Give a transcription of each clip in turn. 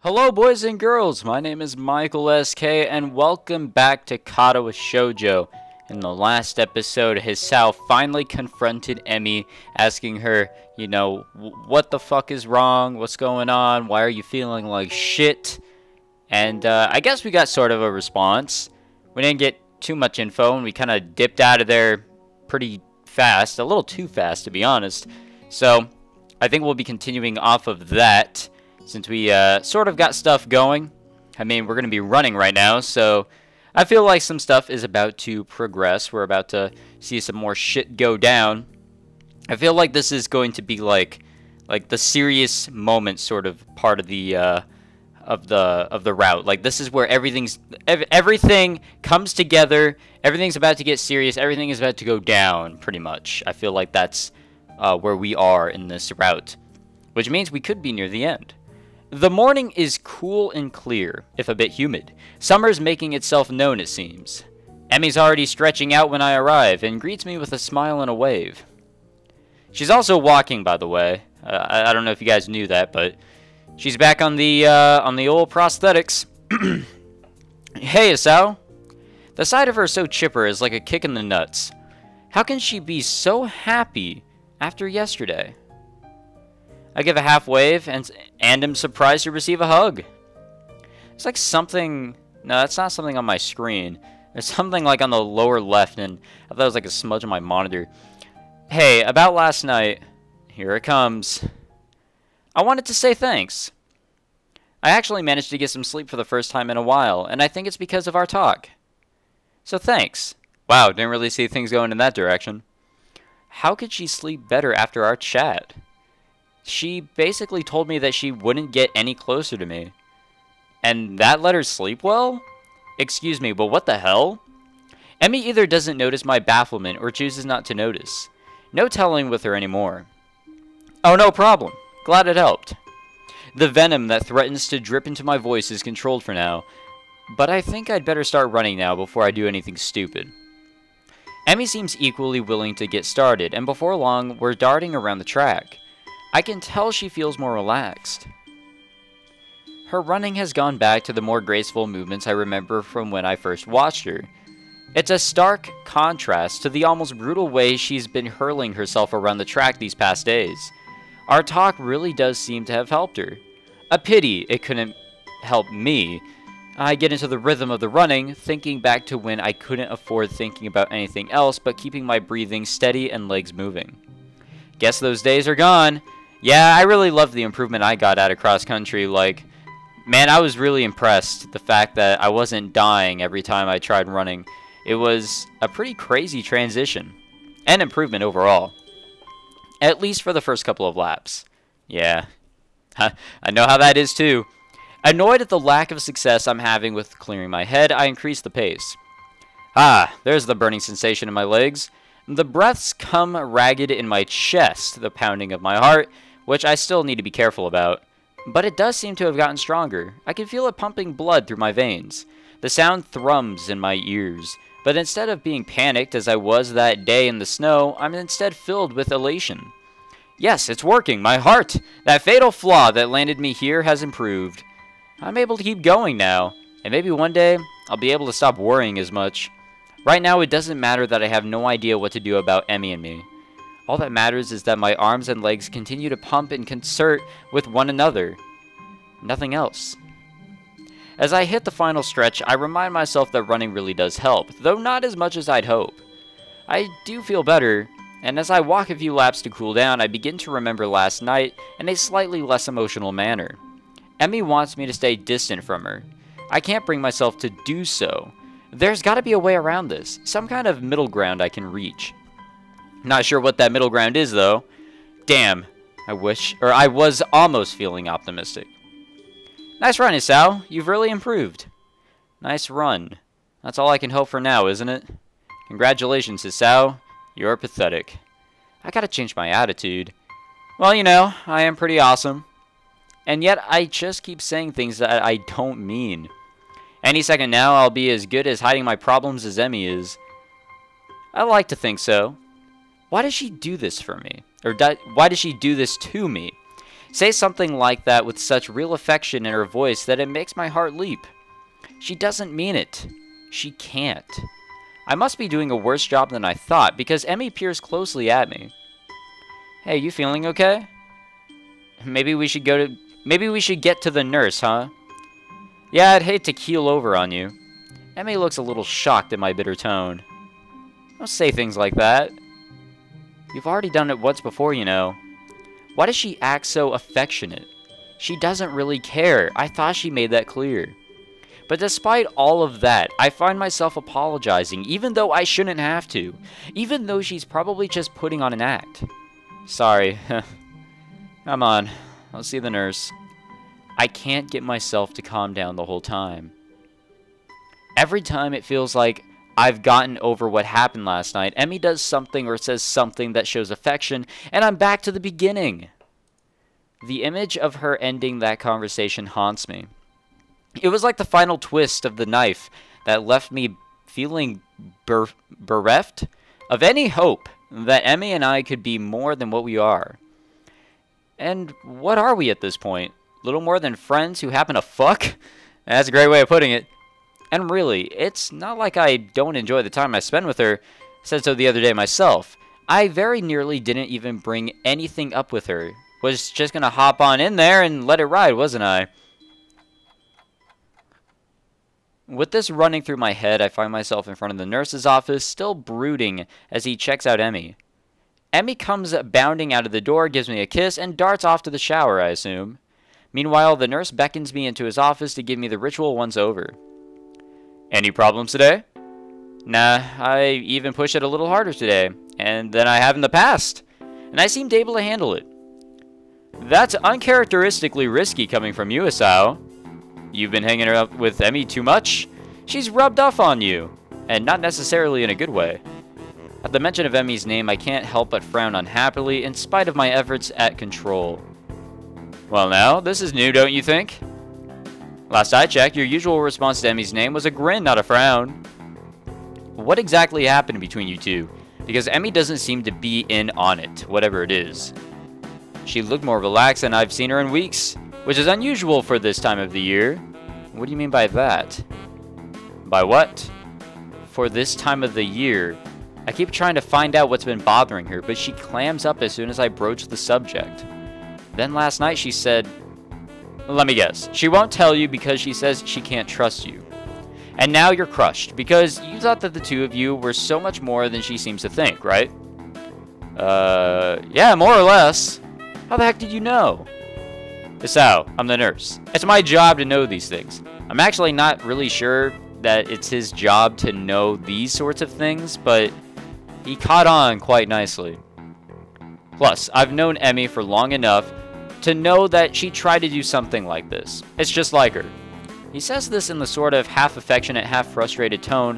Hello boys and girls, my name is Michael SK and welcome back to Katawa Shoujo. In the last episode, Hisao finally confronted Emi, asking her, what the fuck is wrong, what's going on, why are you feeling like shit? And I guess we got sort of a response. We didn't get too much info and we kind of dipped out of there pretty fast, a little too fast to be honest. So I think we'll be continuing off of that. Since we sort of got stuff going. I mean, we're going to be running right now, so I feel like some stuff is about to progress. We're about to see some more shit go down. I feel like this is going to be like the serious moment sort of part of the route. Like, this is where everything comes together. Everything's about to get serious. Everything is about to go down, pretty much. I feel like that's where we are in this route, which means we could be near the end. The morning is cool and clear, if a bit humid. Summer's making itself known, it seems. Emi's already stretching out when I arrive, and greets me with a smile and a wave. She's also walking, by the way. I don't know if you guys knew that, but she's back on the old prosthetics. Hey, Hisao. The sight of her so chipper is like a kick in the nuts. How can she be so happy after yesterday? I give a half wave and am surprised to receive a hug. It's like something... No, that's not something on my screen. There's something like on the lower left, and I thought it was like a smudge on my monitor. Hey, about last night... Here it comes. I wanted to say thanks. I actually managed to get some sleep for the first time in a while, and I think it's because of our talk. So thanks. Wow, didn't really see things going in that direction. How could she sleep better after our chat? She basically told me that she wouldn't get any closer to me. And that let her sleep well? Excuse me, but what the hell? Emi either doesn't notice my bafflement or chooses not to notice. No telling with her anymore. Oh, no problem. Glad it helped. The venom that threatens to drip into my voice is controlled for now, but I think I'd better start running now before I do anything stupid. Emi seems equally willing to get started, and before long, we're darting around the track. I can tell she feels more relaxed. Her running has gone back to the more graceful movements I remember from when I first watched her. It's a stark contrast to the almost brutal way she's been hurling herself around the track these past days. Our talk really does seem to have helped her. A pity it couldn't help me. I get into the rhythm of the running, thinking back to when I couldn't afford thinking about anything else but keeping my breathing steady and legs moving. Guess those days are gone. Yeah, I really loved the improvement I got out of cross country. Like, man, I was really impressed. The fact that I wasn't dying every time I tried running. It was a pretty crazy transition. And improvement overall. At least for the first couple of laps. Yeah. I know how that is too. Annoyed at the lack of success I'm having with clearing my head, I increase the pace. Ah, there's the burning sensation in my legs. The breaths come ragged in my chest, the pounding of my heart, which I still need to be careful about. But it does seem to have gotten stronger. I can feel it pumping blood through my veins. The sound thrums in my ears. But instead of being panicked as I was that day in the snow, I'm instead filled with elation. Yes, it's working. My heart! That fatal flaw that landed me here has improved. I'm able to keep going now. And maybe one day, I'll be able to stop worrying as much. Right now, it doesn't matter that I have no idea what to do about Emi and me. All that matters is that my arms and legs continue to pump in concert with one another. Nothing else. As I hit the final stretch, I remind myself that running really does help, though not as much as I'd hope. I do feel better, and as I walk a few laps to cool down, I begin to remember last night in a slightly less emotional manner. Emi wants me to stay distant from her. I can't bring myself to do so. There's got to be a way around this, some kind of middle ground I can reach. Not sure what that middle ground is, though. Damn, I was almost feeling optimistic. Nice run, Hisao. You've really improved. Nice run. That's all I can hope for now, isn't it? Congratulations, Hisao. You're pathetic. I gotta change my attitude. Well, I am pretty awesome. And yet, I just keep saying things that I don't mean. Any second now, I'll be as good as hiding my problems as Emi is. I like to think so. Why does she do this for me? Or why does she do this to me? say something like that with such real affection in her voice that it makes my heart leap. She doesn't mean it. She can't. I must be doing a worse job than I thought, because Emmy peers closely at me. Hey, you feeling okay? Maybe we should get to the nurse, huh? Yeah, I'd hate to keel over on you. Emmy looks a little shocked at my bitter tone. Don't say things like that. You've already done it once before, you know. Why does she act so affectionate? She doesn't really care. I thought she made that clear. But despite all of that, I find myself apologizing, even though I shouldn't have to. Even though she's probably just putting on an act. Sorry. Come on. I'll see the nurse. I can't get myself to calm down the whole time. Every time it feels like I've gotten over what happened last night, Emmy does something or says something that shows affection, and I'm back to the beginning. The image of her ending that conversation haunts me. It was like the final twist of the knife that left me feeling bereft of any hope that Emmy and I could be more than what we are. And what are we at this point? Little more than friends who happen to fuck? That's a great way of putting it. And really, it's not like I don't enjoy the time I spend with her. I said so the other day myself. I very nearly didn't even bring anything up with her. Was just gonna hop on in there and let it ride, wasn't I? With this running through my head, I find myself in front of the nurse's office, still brooding as he checks out Emmy. Emmy comes bounding out of the door, gives me a kiss, and darts off to the shower, I assume. Meanwhile, the nurse beckons me into his office to give me the ritual once over. Any problems today? Nah, I even pushed it a little harder today, and than I have in the past, and I seemed able to handle it. That's uncharacteristically risky coming from you, Hisao. You've been hanging out with Emmy too much? She's rubbed off on you, and not necessarily in a good way. At the mention of Emmy's name, I can't help but frown unhappily in spite of my efforts at control. Well now, this is new, don't you think? Last I checked, your usual response to Emmy's name was a grin, not a frown. What exactly happened between you two? Because Emmy doesn't seem to be in on it, whatever it is. She looked more relaxed than I've seen her in weeks, which is unusual for this time of the year. What do you mean by that? By what? For this time of the year. I keep trying to find out what's been bothering her, but she clams up as soon as I broach the subject. Then last night she said, let me guess, she won't tell you because she says she can't trust you. And now you're crushed because you thought that the two of you were so much more than she seems to think, right? Yeah, more or less. How the heck did you know? Hisao, I'm the nurse. It's my job to know these things. I'm actually not really sure that it's his job to know these sorts of things, but he caught on quite nicely. Plus, I've known Emmy for long enough to know that she tried to do something like this. It's just like her. He says this in the sort of half-affectionate, half-frustrated tone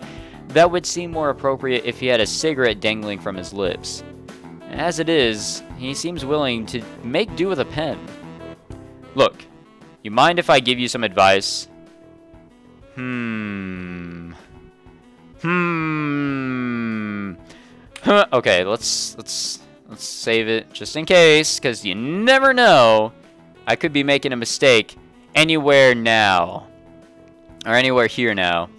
that would seem more appropriate if he had a cigarette dangling from his lips. As it is, he seems willing to make do with a pen. Look, you mind if I give you some advice? Okay, let's save it just in case, because you never know. I could be making a mistake anywhere now. Or anywhere here now.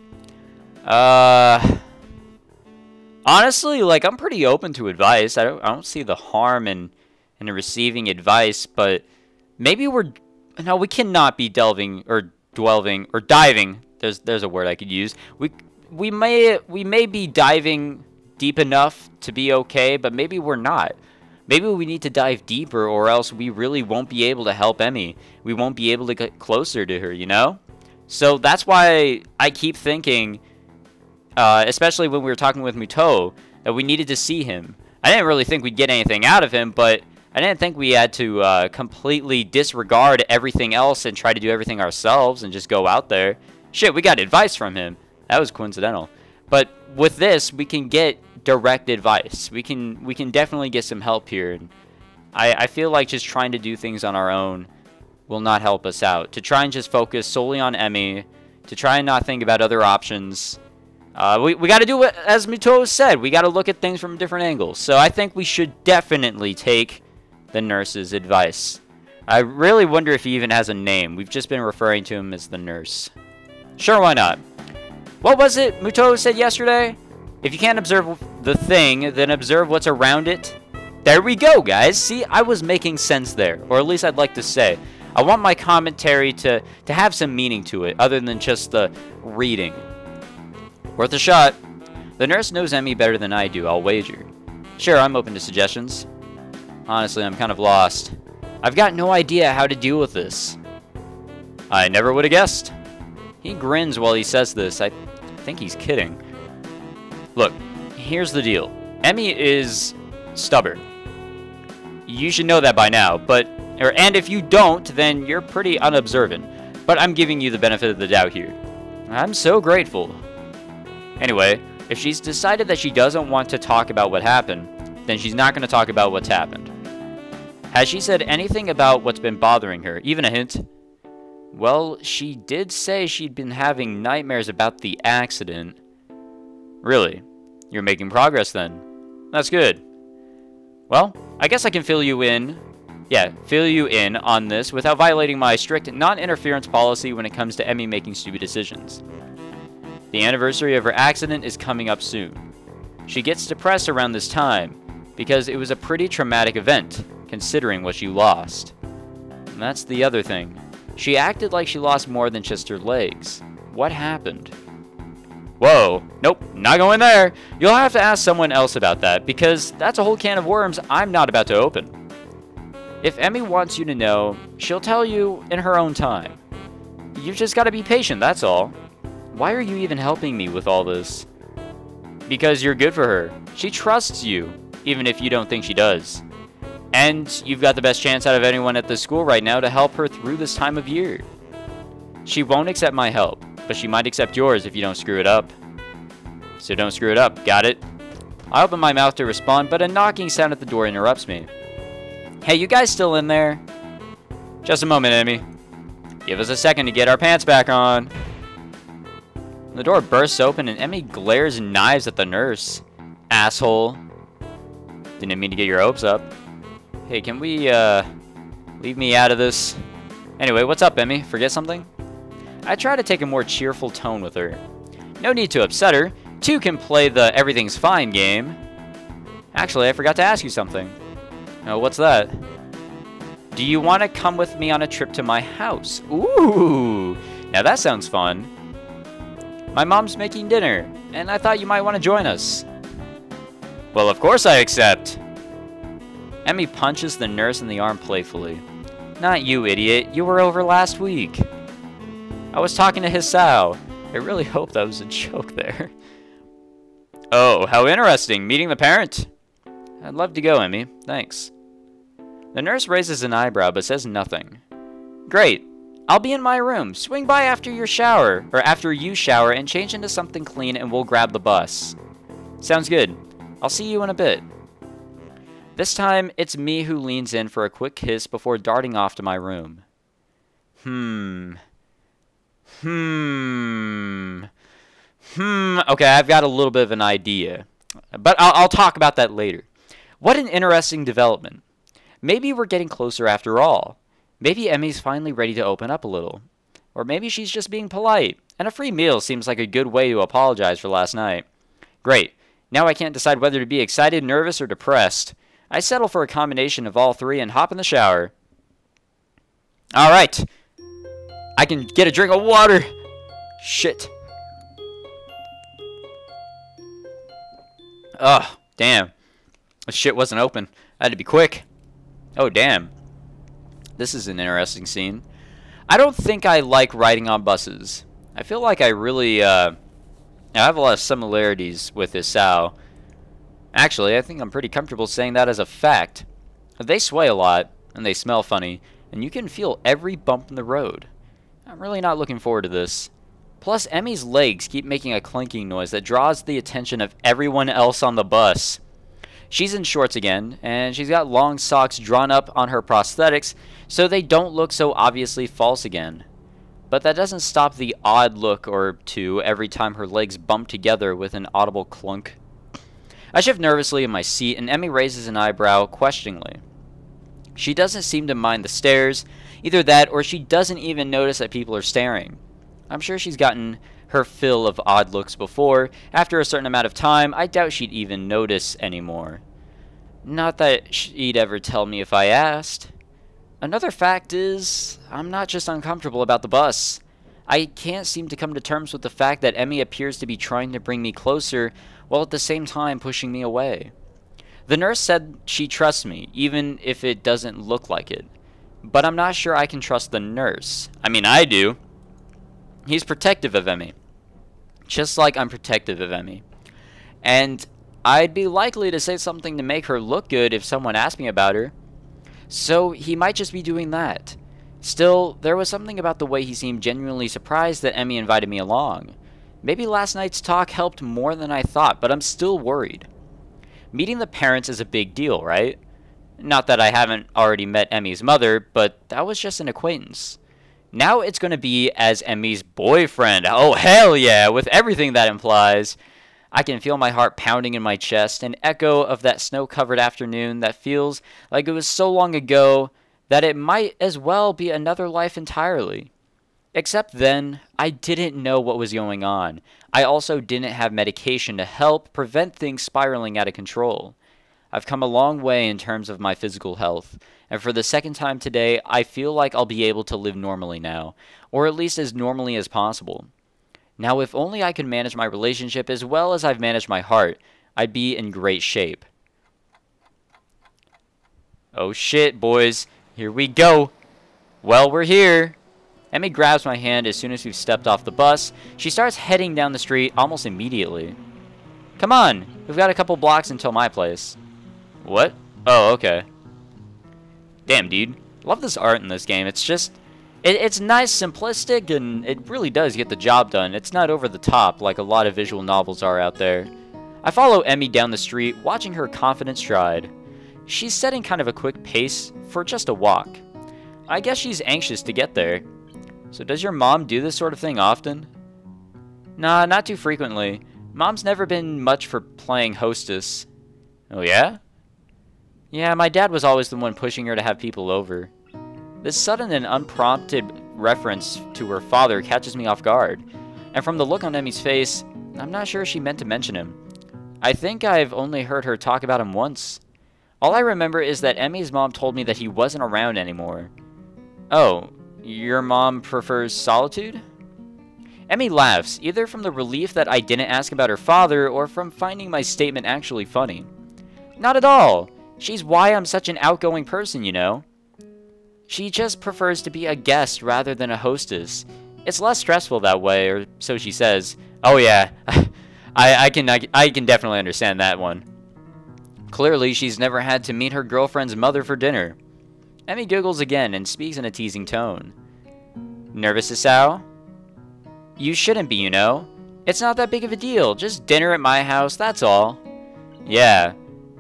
Honestly, like, I'm pretty open to advice. I don't see the harm in receiving advice, but maybe we cannot be diving. There's a word I could use. We may be diving deep enough to be okay, but maybe we're not. Maybe we need to dive deeper, or else we really won't be able to help Emmy. We won't be able to get closer to her, you know? So that's why I keep thinking, especially when we were talking with Muto, that we needed to see him. I didn't really think we'd get anything out of him, but I didn't think we had to completely disregard everything else and try to do everything ourselves and just go out there. Shit, we got advice from him. That was coincidental. But with this, we can get direct advice. We can definitely get some help here. And I feel like just trying to do things on our own will not help us out. To try and just focus solely on Emmy, to try and not think about other options. We got to do what, as Muto said, we got to look at things from different angles. So I think we should definitely take the nurse's advice. I really wonder if he even has a name. We've just been referring to him as the nurse. Sure, why not? What was it Muto said yesterday? If you can't observe the thing, then observe what's around it. There we go, guys. See, I was making sense there. Or at least I'd like to say. I want my commentary to have some meaning to it, other than just the reading. Worth a shot. The nurse knows Emmy better than I do, I'll wager. Sure, I'm open to suggestions. Honestly, I'm kind of lost. I've got no idea how to deal with this. I never would have guessed. He grins while he says this. I think he's kidding. Look, here's the deal. Emmy is stubborn. You should know that by now, and if you don't, then you're pretty unobservant. But I'm giving you the benefit of the doubt here. I'm so grateful. Anyway, if she's decided that she doesn't want to talk about what happened, then she's not going to talk about what's happened. Has she said anything about what's been bothering her? Even a hint? Well, she did say she'd been having nightmares about the accident. Really? You're making progress then. That's good. Well, I guess I can fill you in on this without violating my strict non-interference policy when it comes to Emmy making stupid decisions. The anniversary of her accident is coming up soon. She gets depressed around this time because it was a pretty traumatic event, considering what she lost. And that's the other thing. She acted like she lost more than just her legs. What happened? Whoa, nope, not going there. You'll have to ask someone else about that, because that's a whole can of worms I'm not about to open. If Emmy wants you to know, she'll tell you in her own time. You've just got to be patient, that's all. Why are you even helping me with all this? Because you're good for her. She trusts you, even if you don't think she does. And you've got the best chance out of anyone at the school right now to help her through this time of year. She won't accept my help, but she might accept yours if you don't screw it up. So don't screw it up, got it? I open my mouth to respond, but a knocking sound at the door interrupts me. Hey, you guys still in there? Just a moment, Emmy. Give us a second to get our pants back on. The door bursts open and Emmy glares knives at the nurse. Asshole. Didn't mean to get your hopes up. Hey, can we, leave me out of this? Anyway, what's up, Emmy? Forget something? I try to take a more cheerful tone with her. No need to upset her. Two can play the everything's fine game. Actually, I forgot to ask you something. Oh, what's that? Do you want to come with me on a trip to my house? Ooh, now that sounds fun. My mom's making dinner, and I thought you might want to join us. Well, of course I accept. Emmy punches the nurse in the arm playfully. Not you, idiot. You were over last week. I was talking to Hisao. I really hope that was a joke there. Oh, how interesting. Meeting the parent? I'd love to go, Emmy. Thanks. The nurse raises an eyebrow but says nothing. Great. I'll be in my room. Swing by after you shower and change into something clean and we'll grab the bus. Sounds good. I'll see you in a bit. This time, it's me who leans in for a quick kiss before darting off to my room. Okay, I've got a little bit of an idea. But I'll talk about that later. What an interesting development. Maybe we're getting closer after all. Maybe Emmy's finally ready to open up a little. Or maybe she's just being polite. And a free meal seems like a good way to apologize for last night. Great. Now I can't decide whether to be excited, nervous, or depressed. I settle for a combination of all three and hop in the shower. Alright. I can get a drink of water. Shit. Ugh, damn. This shit wasn't open. I had to be quick. Oh, damn. This is an interesting scene. I don't think I like riding on buses. I feel like I really, I have a lot of similarities with Hisao. Actually, I think I'm pretty comfortable saying that as a fact. They sway a lot, and they smell funny, and you can feel every bump in the road. I'm really not looking forward to this. Plus, Emmy's legs keep making a clanking noise that draws the attention of everyone else on the bus. She's in shorts again, and she's got long socks drawn up on her prosthetics so they don't look so obviously false again. But that doesn't stop the odd look or two every time her legs bump together with an audible clunk. I shift nervously in my seat, and Emmy raises an eyebrow questioningly. She doesn't seem to mind the stares. Either that, or she doesn't even notice that people are staring. I'm sure she's gotten her fill of odd looks before. After a certain amount of time, I doubt she'd even notice anymore. Not that she'd ever tell me if I asked. Another fact is, I'm not just uncomfortable about the bus. I can't seem to come to terms with the fact that Emmy appears to be trying to bring me closer, while at the same time pushing me away. The nurse said she trusts me, even if it doesn't look like it. But I'm not sure I can trust the nurse. I mean, I do. He's protective of Emmy. Just like I'm protective of Emmy. And I'd be likely to say something to make her look good if someone asked me about her. So he might just be doing that. Still, there was something about the way he seemed genuinely surprised that Emmy invited me along. Maybe last night's talk helped more than I thought, but I'm still worried. Meeting the parents is a big deal, right? Not that I haven't already met Emmy's mother, but that was just an acquaintance. Now it's going to be as Emmy's boyfriend. Oh, hell yeah, with everything that implies. I can feel my heart pounding in my chest, an echo of that snow-covered afternoon that feels like it was so long ago that it might as well be another life entirely. Except then, I didn't know what was going on. I also didn't have medication to help prevent things spiraling out of control. I've come a long way in terms of my physical health, and for the second time today, I feel like I'll be able to live normally now, or at least as normally as possible. Now, if only I could manage my relationship as well as I've managed my heart, I'd be in great shape. Oh shit, boys. Here we go. Well, we're here. Emmy grabs my hand as soon as we've stepped off the bus. She starts heading down the street almost immediately. Come on, we've got a couple blocks until my place. What? Oh, okay. Damn, dude. Love this art in this game. It's just... It's nice, simplistic, and it really does get the job done. It's not over the top like a lot of visual novels are out there. I follow Emmy down the street, watching her confident stride. She's setting kind of a quick pace for just a walk. I guess she's anxious to get there. So does your mom do this sort of thing often? Nah, not too frequently. Mom's never been much for playing hostess. Oh yeah? Yeah, my dad was always the one pushing her to have people over. This sudden and unprompted reference to her father catches me off guard. And from the look on Emmy's face, I'm not sure she meant to mention him. I think I've only heard her talk about him once. All I remember is that Emmy's mom told me that he wasn't around anymore. Oh, your mom prefers solitude? Emmy laughs, either from the relief that I didn't ask about her father or from finding my statement actually funny. Not at all. She's why I'm such an outgoing person, you know. She just prefers to be a guest rather than a hostess. It's less stressful that way, or so she says. Oh yeah, I can definitely understand that one. Clearly, she's never had to meet her girlfriend's mother for dinner. Emmy giggles again and speaks in a teasing tone. Nervous, Hisao? You shouldn't be, you know. It's not that big of a deal. Just dinner at my house, that's all. Yeah,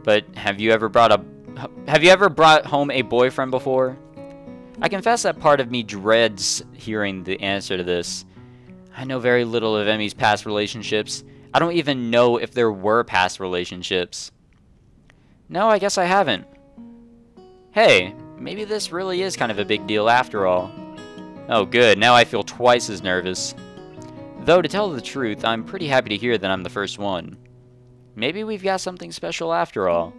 but have you ever brought home a boyfriend before? I confess that part of me dreads hearing the answer to this. I know very little of Emmy's past relationships. I don't even know if there were past relationships. No, I guess I haven't. Hey, maybe this really is kind of a big deal after all. Oh good, now I feel twice as nervous. Though to tell the truth, I'm pretty happy to hear that I'm the first one. Maybe we've got something special after all.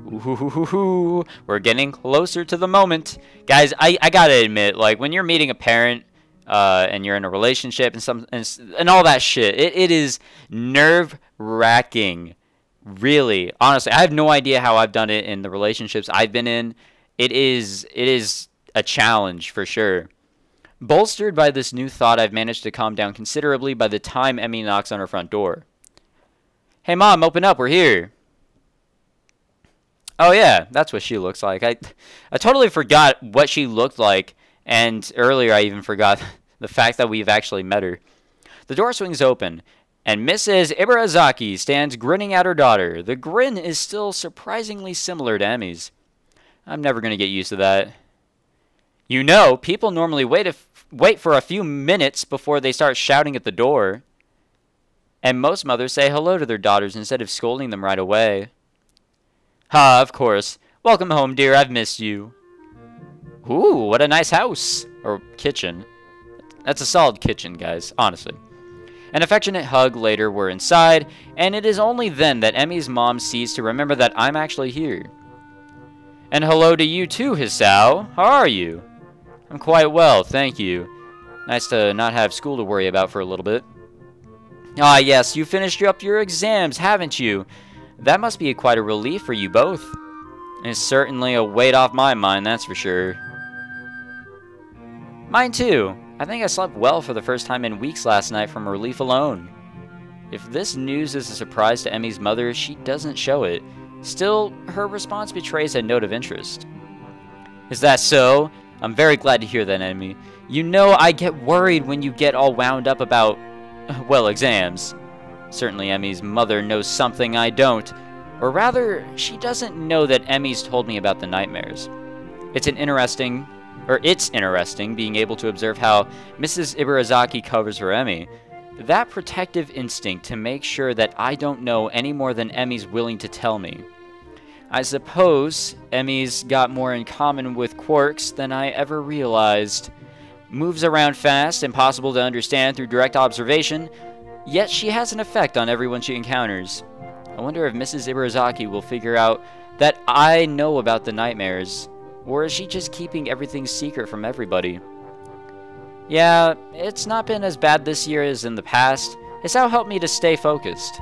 Ooh, we're getting closer to the moment. Guys, I gotta admit, like, when you're meeting a parent, and you're in a relationship and all that shit, it is nerve-wracking. Really. Honestly, I have no idea how I've done it in the relationships I've been in. It is a challenge, for sure. Bolstered by this new thought, I've managed to calm down considerably by the time Emmy knocks on her front door. Hey, Mom, open up. We're here. Oh yeah, that's what she looks like. I totally forgot what she looked like, and earlier I even forgot the fact that we've actually met her. The door swings open, and Mrs. Ibarazaki stands grinning at her daughter. The grin is still surprisingly similar to Emmy's. I'm never going to get used to that. You know, people normally wait for a few minutes before they start shouting at the door. And most mothers say hello to their daughters instead of scolding them right away. Ha, of course. Welcome home, dear. I've missed you. Ooh, what a nice house. Or kitchen. That's a solid kitchen, guys, honestly. An affectionate hug later we're inside, and it is only then that Emmy's mom sees to remember that I'm actually here. And hello to you too, Hisao. How are you? I'm quite well, thank you. Nice to not have school to worry about for a little bit. Ah, yes, you finished up your exams, haven't you? That must be quite a relief for you both. It's certainly a weight off my mind, that's for sure. Mine too. I think I slept well for the first time in weeks last night from relief alone. If this news is a surprise to Emmy's mother, she doesn't show it. Still, her response betrays a note of interest. Is that so? I'm very glad to hear that, Emmy. You know I get worried when you get all wound up about, well, exams. Certainly Emmy's mother knows something I don't. Or rather, she doesn't know that Emmy's told me about the nightmares. It's interesting being able to observe how Mrs. Ibarazaki covers for Emmy. That protective instinct to make sure that I don't know any more than Emmy's willing to tell me. I suppose Emmy's got more in common with Quarks than I ever realized. Moves around fast, impossible to understand through direct observation, yet she has an effect on everyone she encounters. I wonder if Mrs. Ibarazaki will figure out that I know about the nightmares, or is she just keeping everything secret from everybody? Yeah, it's not been as bad this year as in the past. Hisao helped me to stay focused.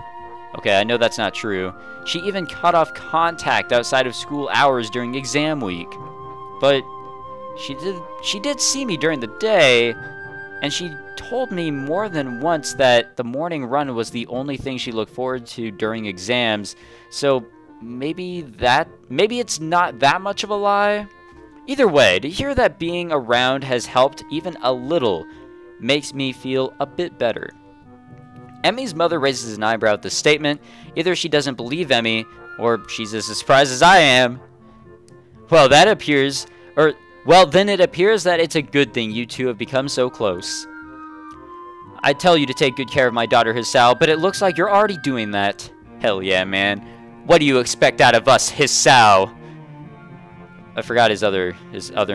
Okay, I know that's not true. She even cut off contact outside of school hours during exam week. But she did see me during the day, and she told me more than once that the morning run was the only thing she looked forward to during exams. So maybe it's not that much of a lie. Either way, to hear that being around has helped even a little makes me feel a bit better. Emmy's mother raises an eyebrow at this statement. Either she doesn't believe Emmy, or she's as surprised as I am. Well, then it appears that it's a good thing you two have become so close. I tell you to take good care of my daughter Hisao, but it looks like you're already doing that. Hell yeah, man. What do you expect out of us, Hisao? I forgot his other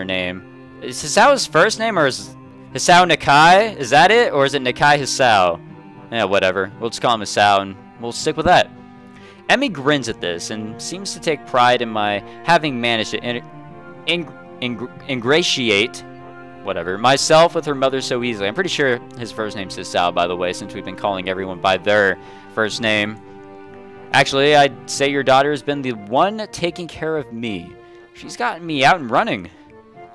name. Is Hisao his first name, or is Hisao Nakai? Is that it? Or is it Nakai Hisao? Yeah, whatever. We'll just call him Hisao, and we'll stick with that. Emmy grins at this, and seems to take pride in my having managed to ingratiate myself with her mother so easily. I'm pretty sure his first name's Hisao, by the way, since we've been calling everyone by their first name. Actually, I'd say your daughter has been the one taking care of me. She's gotten me out and running.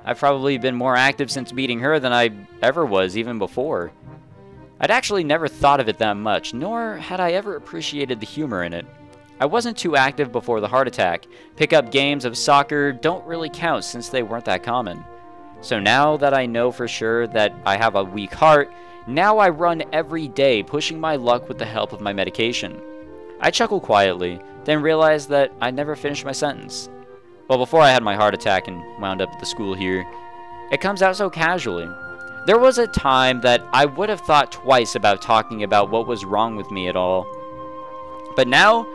I've probably been more active since meeting her than I ever was, even before. I'd actually never thought of it that much, nor had I ever appreciated the humor in it. I wasn't too active before the heart attack. Pick-up games of soccer don't really count since they weren't that common. So now that I know for sure that I have a weak heart, now I run every day, pushing my luck with the help of my medication. I chuckle quietly, then realize that I never finished my sentence. Well, before I had my heart attack and wound up at the school here, it comes out so casually. There was a time that I would have thought twice about talking about what was wrong with me at all. But now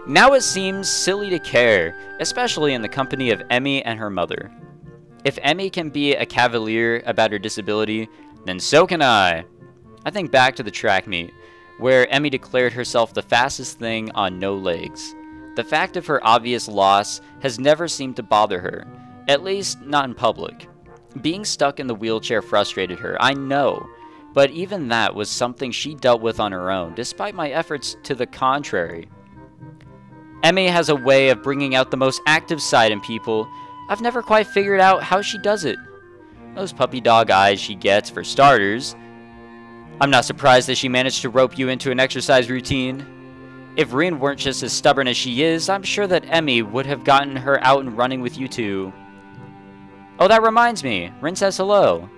it seems silly to care, especially in the company of Emmy and her mother. If Emmy can be a cavalier about her disability, then so can I. I think back to the track meet, where Emmy declared herself the fastest thing on no legs. The fact of her obvious loss has never seemed to bother her, at least not in public. Being stuck in the wheelchair frustrated her, I know, but even that was something she dealt with on her own, despite my efforts to the contrary. Emmy has a way of bringing out the most active side in people. I've never quite figured out how she does it. Those puppy dog eyes she gets, for starters. I'm not surprised that she managed to rope you into an exercise routine. If Rin weren't just as stubborn as she is, I'm sure that Emmy would have gotten her out and running with you too. Oh, that reminds me. Rin says hello.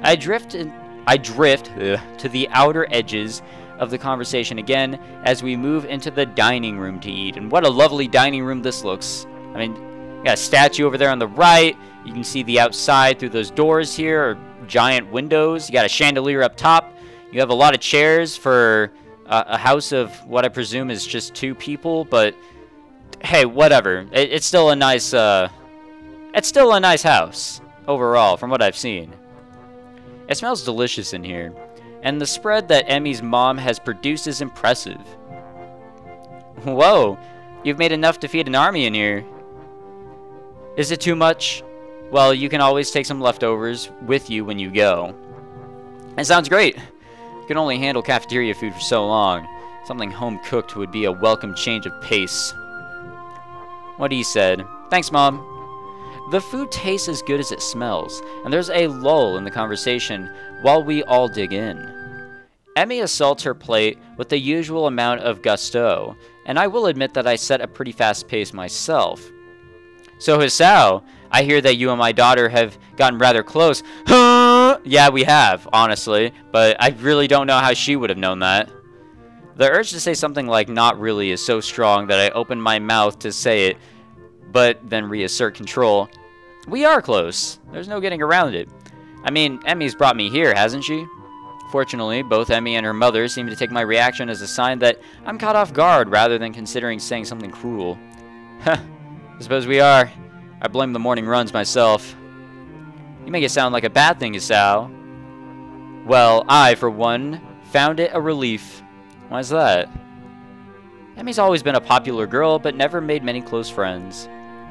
I drift to the outer edges of the conversation again as we move into the dining room to eat. And what a lovely dining room this looks. I mean, you got a statue over there on the right. You can see the outside through those doors here, or giant windows. You got a chandelier up top. You have a lot of chairs for a house of what I presume is just two people, but Hey, whatever. It's still a nice, it's still a nice house, overall, from what I've seen. It smells delicious in here, and the spread that Emmy's mom has produced is impressive. Whoa, you've made enough to feed an army in here. Is it too much? Well, you can always take some leftovers with you when you go. It sounds great. You can only handle cafeteria food for so long. Something home-cooked would be a welcome change of pace. What he said. Thanks, Mom. The food tastes as good as it smells, and there's a lull in the conversation while we all dig in. Emmy assaults her plate with the usual amount of gusto, and I will admit that I set a pretty fast pace myself. So, Hisao, I hear that you and my daughter have gotten rather close. Huh? Yeah, we have, honestly, but I really don't know how she would have known that. The urge to say something like not really is so strong that I open my mouth to say it, but then reassert control. We are close. There's no getting around it. I mean, Emmy's brought me here, hasn't she? Fortunately, both Emmy and her mother seem to take my reaction as a sign that I'm caught off guard rather than considering saying something cruel. Huh, I suppose we are. I blame the morning runs myself. You make it sound like a bad thing, Hisao. Well, I, for one, found it a relief. Why's that? Emmy's always been a popular girl, but never made many close friends.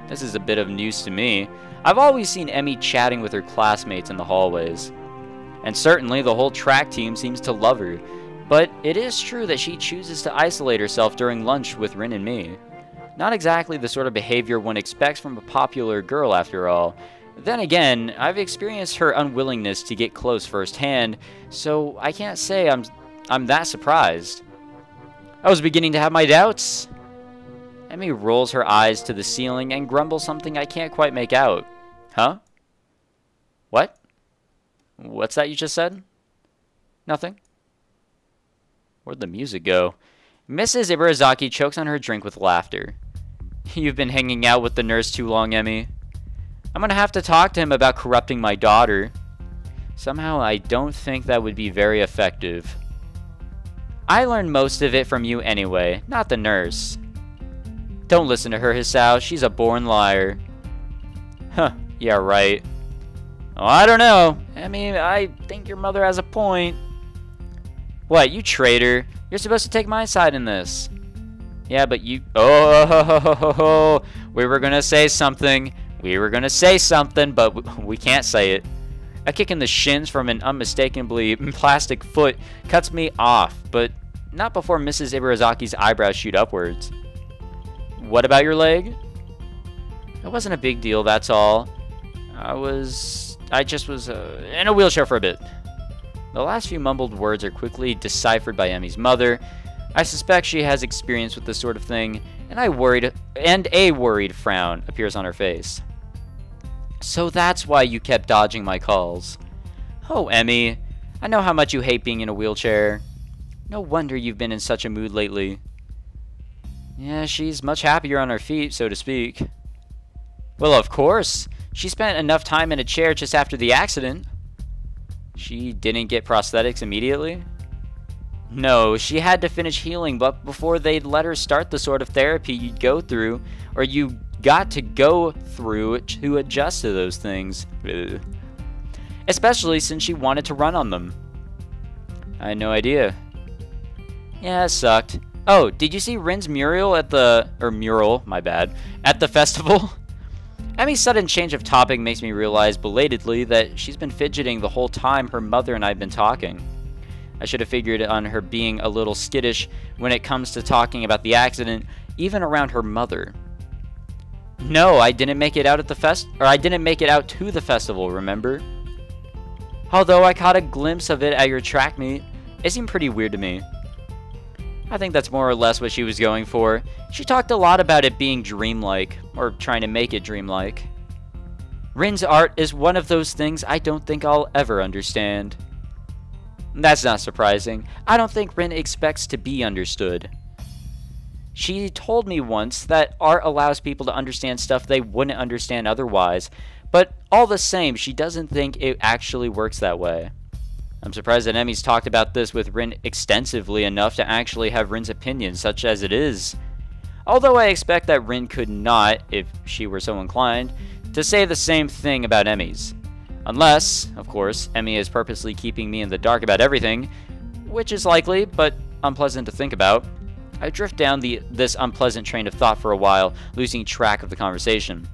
This is a bit of news to me. I've always seen Emmy chatting with her classmates in the hallways. And certainly the whole track team seems to love her. But it is true that she chooses to isolate herself during lunch with Rin and me. Not exactly the sort of behavior one expects from a popular girl, after all. Then again, I've experienced her unwillingness to get close firsthand, so I can't say I'm that surprised. I was beginning to have my doubts. Emmy rolls her eyes to the ceiling and grumbles something I can't quite make out. Huh? What? What's that you just said? Nothing. Where'd the music go? Mrs. Ibarazaki chokes on her drink with laughter. You've been hanging out with the nurse too long, Emmy. I'm gonna have to talk to him about corrupting my daughter. Somehow I don't think that would be very effective. I learned most of it from you anyway, not the nurse. Don't listen to her, Hisao. She's a born liar. Huh, yeah, right. Oh, I don't know. I mean, I think your mother has a point. What, you traitor? You're supposed to take my side in this. Yeah, but you... Oh, we were gonna say something. We were gonna say something, but we can't say it. A kick in the shins from an unmistakably plastic foot cuts me off, but not before Mrs. Ibarazaki's eyebrows shoot upwards. What about your leg? It wasn't a big deal, that's all. I just was in a wheelchair for a bit. The last few mumbled words are quickly deciphered by Emmy's mother. I suspect she has experience with this sort of thing, and a worried frown appears on her face. So that's why you kept dodging my calls. Oh, Emmy, I know how much you hate being in a wheelchair. No wonder you've been in such a mood lately. Yeah, she's much happier on her feet, so to speak. Well, of course. She spent enough time in a chair just after the accident. She didn't get prosthetics immediately? No, she had to finish healing but before they'd let her start the sort of therapy you'd go through, or you got to go through to adjust to those things. Ugh. Especially since she wanted to run on them. I had no idea. Yeah, it sucked. Oh, did you see Rin's mural at the... my bad. At the festival? Emmy's sudden change of topic makes me realize belatedly that she's been fidgeting the whole time her mother and I have been talking. I should have figured on her being a little skittish when it comes to talking about the accident, even around her mother. No, I didn't make it out at the I didn't make it out to the festival, remember? Although I caught a glimpse of it at your track meet, it seemed pretty weird to me. I think that's more or less what she was going for. She talked a lot about it being dreamlike, or trying to make it dreamlike. Rin's art is one of those things I don't think I'll ever understand. That's not surprising. I don't think Rin expects to be understood. She told me once that art allows people to understand stuff they wouldn't understand otherwise, but all the same, she doesn't think it actually works that way. I'm surprised that Emmy's talked about this with Rin extensively enough to actually have Rin's opinion, such as it is. Although I expect that Rin could not, if she were so inclined, to say the same thing about Emmy's. Unless, of course, Emmy is purposely keeping me in the dark about everything, which is likely, but unpleasant to think about. I drift down this unpleasant train of thought for a while, losing track of the conversation.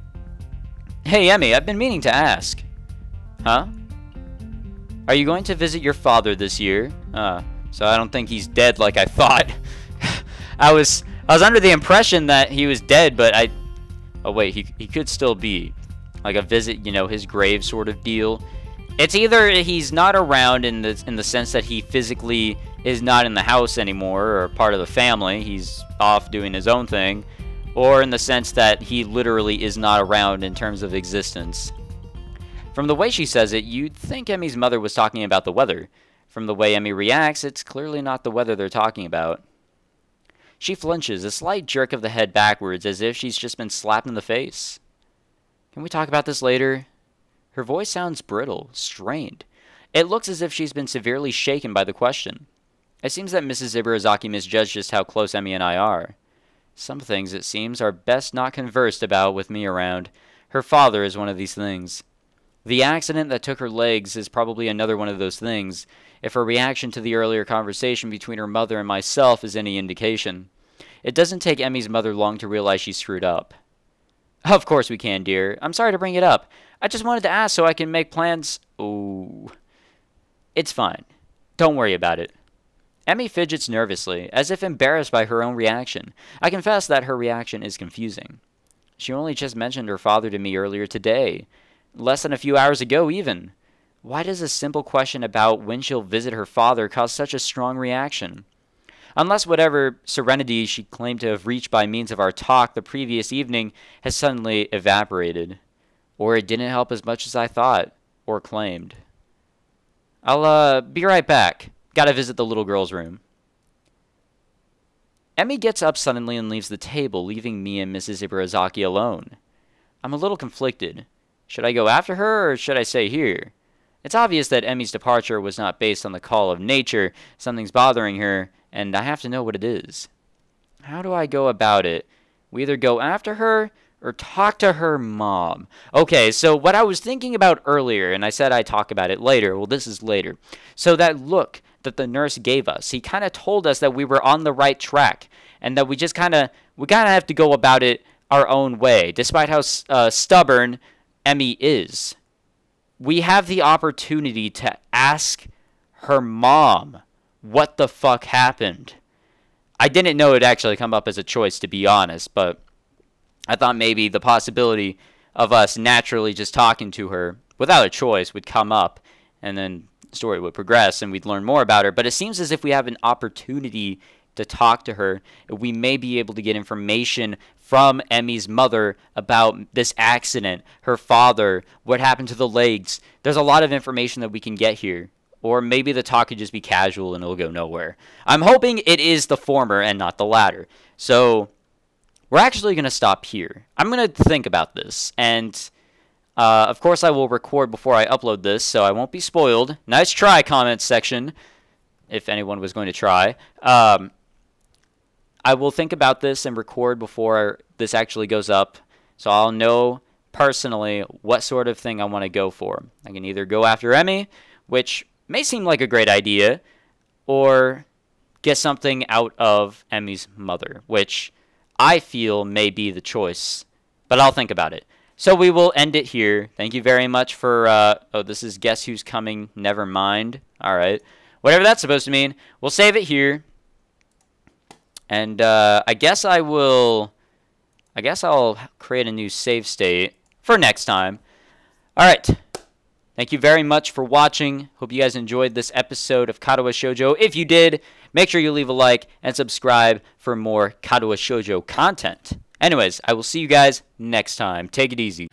Hey, Emmy, I've been meaning to ask. Huh? Are you going to visit your father this year? So I don't think he's dead like I thought. I was under the impression that he was dead, but oh wait, he could still be. Like a visit, you know, his grave sort of deal. It's either he's not around in the sense that he physically is not in the house anymore or part of the family, he's off doing his own thing, or in the sense that he literally is not around in terms of existence. From the way she says it, you'd think Emmy's mother was talking about the weather. From the way Emmy reacts, it's clearly not the weather they're talking about. She flinches, a slight jerk of the head backwards, as if she's just been slapped in the face. Can we talk about this later? Her voice sounds brittle, strained. It looks as if she's been severely shaken by the question. It seems that Mrs. Ibarazaki misjudged just how close Emmy and I are. Some things, it seems, are best not conversed about with me around. Her father is one of these things. The accident that took her legs is probably another one of those things, if her reaction to the earlier conversation between her mother and myself is any indication. It doesn't take Emmy's mother long to realize she screwed up. Of course we can, dear. I'm sorry to bring it up. I just wanted to ask so I can make plans. Ooh. It's fine. Don't worry about it. Emmy fidgets nervously, as if embarrassed by her own reaction. I confess that her reaction is confusing. She only just mentioned her father to me earlier today. Less than a few hours ago, even. Why does a simple question about when she'll visit her father cause such a strong reaction? Unless whatever serenity she claimed to have reached by means of our talk the previous evening has suddenly evaporated. Or it didn't help as much as I thought, or claimed. I'll, be right back. Gotta visit the little girl's room. Emmy gets up suddenly and leaves the table, leaving me and Mrs. Ibarazaki alone. I'm a little conflicted. Should I go after her, or should I stay here? It's obvious that Emmy's departure was not based on the call of nature. Something's bothering her, and I have to know what it is. How do I go about it? We either go after her, or talk to her mom. Okay, so what I was thinking about earlier, and I said I'd talk about it later. Well, this is later. So that look that the nurse gave us, he kind of told us that we were on the right track, and that we kind of have to go about it our own way, despite how stubborn Emmy is. We have the opportunity to ask her mom what the fuck happened. I didn't know it'd actually come up as a choice, to be honest, but I thought maybe the possibility of us naturally just talking to her without a choice would come up, and then the story would progress and we'd learn more about her. But it seems as if we have an opportunity to talk to her. We may be able to get information from Emmy's mother about this accident, her father, what happened to the legs. There's a lot of information that we can get here. Or maybe the talk could just be casual and it'll go nowhere. I'm hoping it is the former and not the latter. So we're actually going to stop here. I'm going to think about this. And of course I will record before I upload this, so I won't be spoiled. Nice try, comments section, if anyone was going to try. I will think about this and record before this actually goes up, so I'll know personally what sort of thing I want to go for. I can either go after Emmy, which may seem like a great idea, or get something out of Emmy's mother, which I feel may be the choice, but I'll think about it. So we will end it here. Thank you very much for, oh, this is Guess Who's Coming, Never Mind. All right. Whatever that's supposed to mean. We'll save it here. And I guess I'll create a new save state for next time. All right. Thank you very much for watching. Hope you guys enjoyed this episode of Katawa Shoujo. If you did, make sure you leave a like and subscribe for more Katawa Shoujo content. Anyways, I will see you guys next time. Take it easy.